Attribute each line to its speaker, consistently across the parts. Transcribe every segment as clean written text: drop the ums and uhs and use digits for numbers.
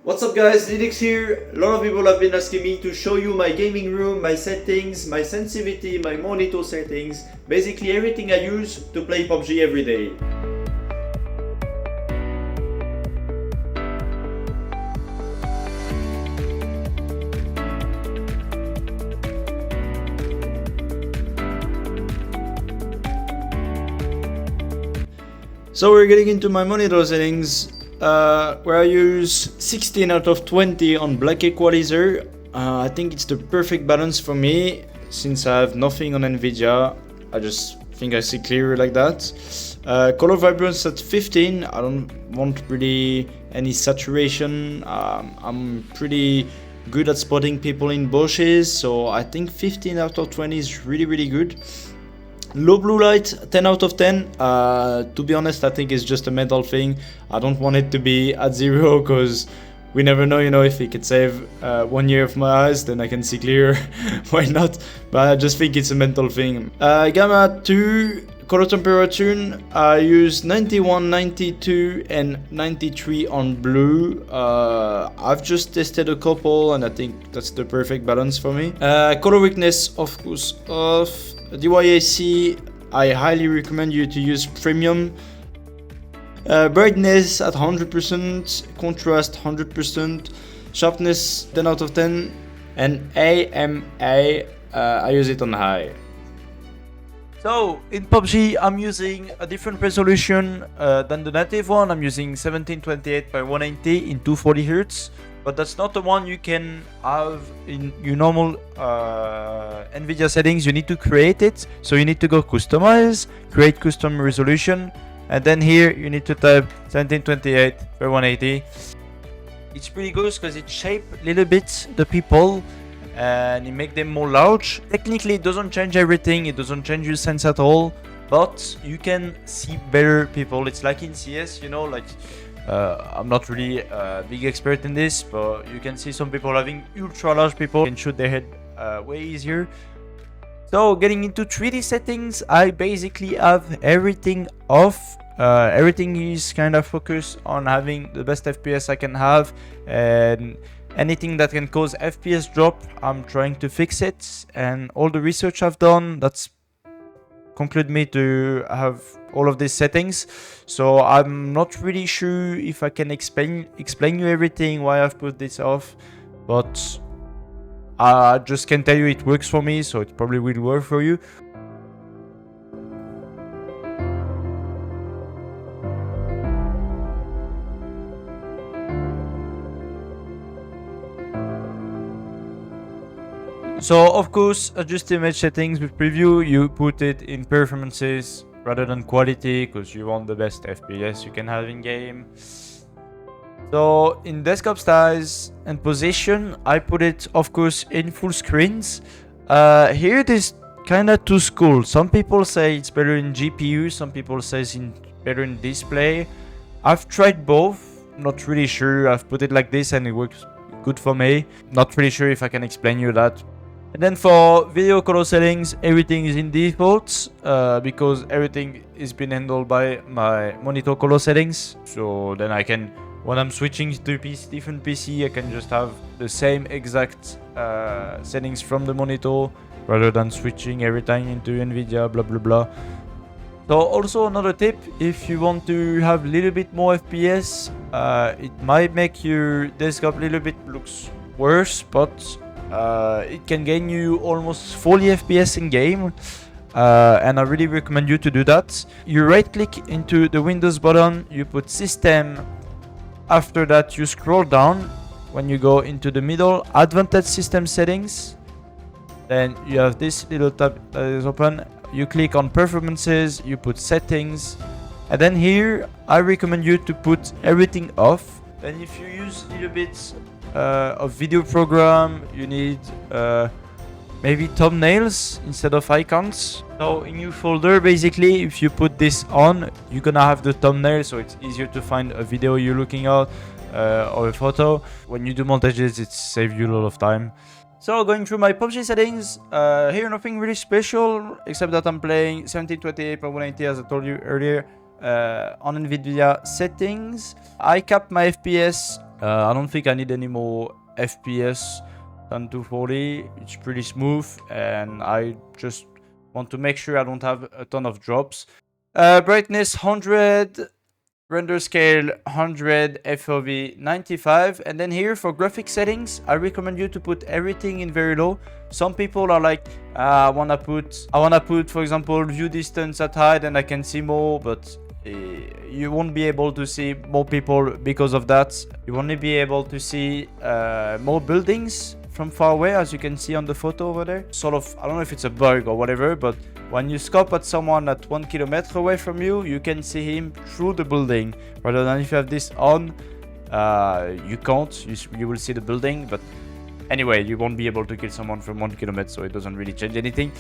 Speaker 1: What's up guys, NEEDEX here. A lot of people have been asking me to show you my gaming room, my settings, my sensitivity, my monitor settings, basically everything I use to play PUBG every day. So we're getting into my monitor settings. Where I use 16 out of 20 on black equalizer. I think it's the perfect balance for me since I have nothing on Nvidia. I just think I see clearer like that. Color vibrance at 15. I don't want really any saturation. I'm pretty good at spotting people in bushes, so I think 15 out of 20 is really good. Low blue light, 10 out of 10. To be honest, I think it's just a mental thing. I don't want it to be at 0 because we never know, if it could save 1 year of my eyes, then I can see clearer. Why not? But I just think it's a mental thing. Gamma 2, color temperature. I use 91, 92 and 93 on blue. I've just tested a couple and I think that's the perfect balance for me. Color weakness, of course, off. DYAC, I highly recommend you to use premium. Brightness at 100%, contrast 100%, sharpness 10 out of 10, and AMA, I use it on high. So in PUBG, I'm using a different resolution than the native one. I'm using 1728 by 180 in 240 Hz. But that's not the one you can have in your normal Nvidia settings. You need to create it. So you need to go customize, create custom resolution. And then here you need to type 1728 by 180. It's pretty good because it shapes a little bit the people and it makes them more large. Technically it doesn't change everything. It doesn't change your sense at all. But you can see better people. It's like in CS, I'm not really a big expert in this, but you can see some people having ultra large people can shoot their head way easier. So getting into 3D settings, I basically have everything off. Everything is kind of focused on having the best FPS I can have, and anything that can cause FPS drop, I'm trying to fix it. And all the research I've done, that's conclude me to have all of these settings. So I'm not really sure if I can explain you everything why I've put this off, but I just can tell you it works for me, so it probably will work for you. So of course, adjust image settings with preview, you put it in performances rather than quality because you want the best FPS you can have in game. So in desktop size and position, I put it of course in full screens. Here it is kind of two schools. Some people say it's better in GPU, some people say it's better in display. I've tried both, not really sure. I've put it like this and it works good for me. Not really sure if I can explain you that. And then for video color settings, everything is in default because everything is been handled by my monitor color settings. So then I can, when I'm switching to different PC, I can just have the same exact settings from the monitor rather than switching every time into Nvidia, blah blah blah. So also another tip, if you want to have a little bit more FPS, it might make your desktop a little bit looks worse, but it can gain you almost 40 FPS in game, and I really recommend you to do that. You right click into the Windows button, you put system, after that you scroll down. When you go into the middle, advanced system settings, then you have this little tab that is open. You click on performances, you put settings, and then here I recommend you to put everything off. Then if you use a little bit of video program, you need maybe thumbnails instead of icons. So in your folder, basically, if you put this on, you're gonna have the thumbnail, so it's easier to find a video you're looking at or a photo. When you do montages, it saves you a lot of time. So going through my PUBG settings, here nothing really special except that I'm playing 1728 by 180 as I told you earlier. on Nvidia settings. I capped my FPS. I don't think I need any more FPS than 240. It's pretty smooth, and I just want to make sure I don't have a ton of drops. Brightness 100, render scale 100, FOV 95, and then here for graphic settings, I recommend you to put everything in very low. Some people are like, I wanna put, for example, view distance at high, then I can see more, but you won't be able to see more people because of that. You won't be able to see more buildings from far away, as you can see on the photo over there. Sort of, I don't know if it's a bug or whatever, but when you scope at someone at 1 kilometer away from you, you can see him through the building. Rather than if you have this on, you can't. You will see the building, but anyway, you won't be able to kill someone from 1 kilometer, so it doesn't really change anything.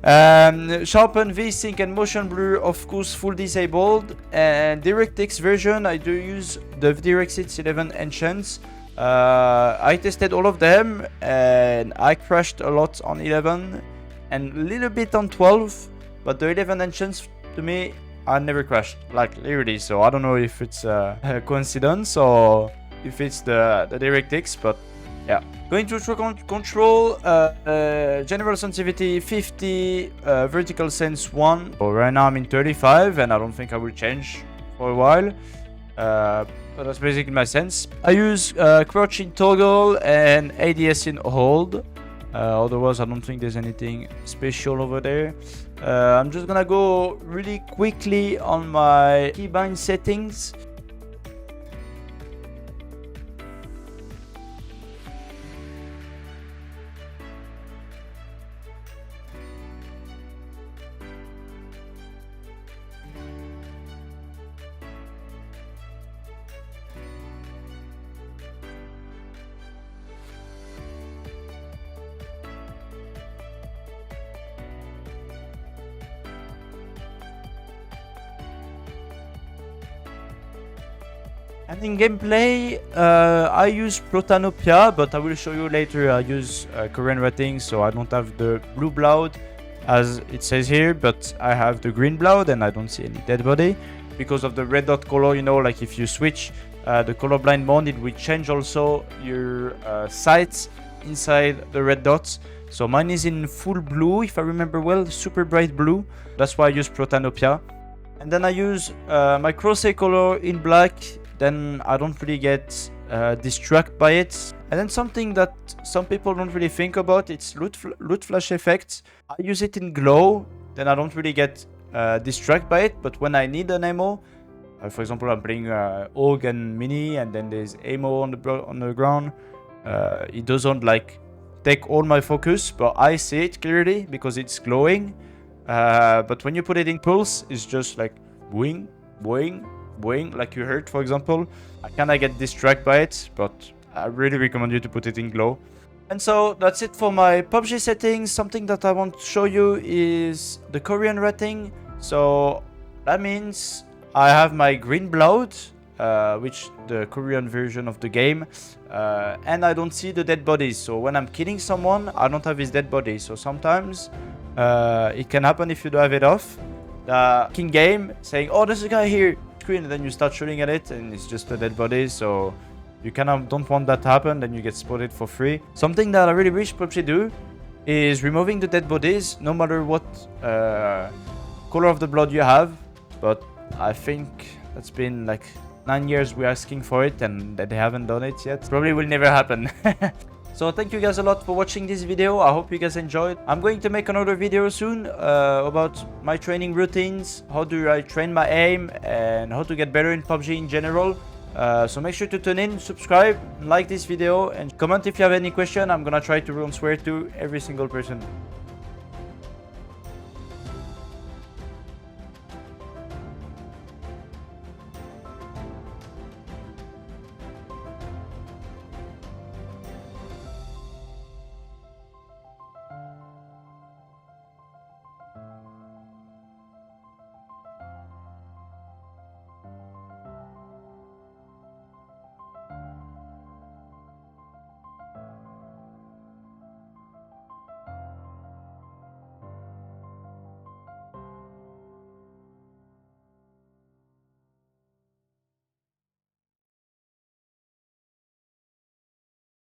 Speaker 1: Sharpen, VSync and motion blur, of course, full disabled. And DirectX version, I do use the DirectX 11 Enchants. I tested all of them and I crashed a lot on 11 and a little bit on 12, but the 11 Enchants, to me, I never crashed, like literally. So I don't know if it's a coincidence or if it's the DirectX, but yeah. Going to control, general sensitivity 50, vertical sense 1. So right now I'm in 35 and I don't think I will change for a while. But that's basically my sense. I use crouching toggle and ADS in hold. Otherwise, I don't think there's anything special over there. I'm just gonna go really quickly on my Keybinds settings. And in gameplay, I use Protanopia, but I will show you later. I use KoreanRating, so I don't have the blue blood as it says here, but I have the green blood and I don't see any dead body because of the red dot color. You know, like if you switch the colorblind mode, it will change also your sights inside the red dots. So mine is in full blue, if I remember well, super bright blue. That's why I use Protanopia. And then I use my crosshair color in black. Then I don't really get distracted by it. And then something that some people don't really think about, it's loot flash effects. I use it in glow, then I don't really get distracted by it. But when I need an ammo, for example, I'm playing AUG and Mini, and then there's ammo on the ground. It doesn't like take all my focus, but I see it clearly because it's glowing. But when you put it in pulse, it's just like boing, boing, boing, like you heard, for example. I kinda get distracted by it, but I really recommend you to put it in glow. And so that's it for my PUBG settings. Something that I want to show you is the KoreanRating. So that means I have my green blood, which the Korean version of the game, and I don't see the dead bodies. So when I'm killing someone, I don't have his dead body. So sometimes it can happen if you don't have it off. The in game saying, oh, there's a guy here, screen, and then you start shooting at it and it's just a dead body. So you kind of don't want that to happen, then you get spotted for free. Something that I really wish PUBG do is removing the dead bodies no matter what color of the blood you have. But I think that's been like 9 years we're asking for it and that they haven't done it yet. Probably will never happen. So thank you guys a lot for watching this video. I hope you guys enjoyed. I'm going to make another video soon about my training routines, how do I train my aim, and how to get better in PUBG in general. So make sure to tune in, subscribe, like this video, and comment if you have any question. I'm gonna try to answer to every single person.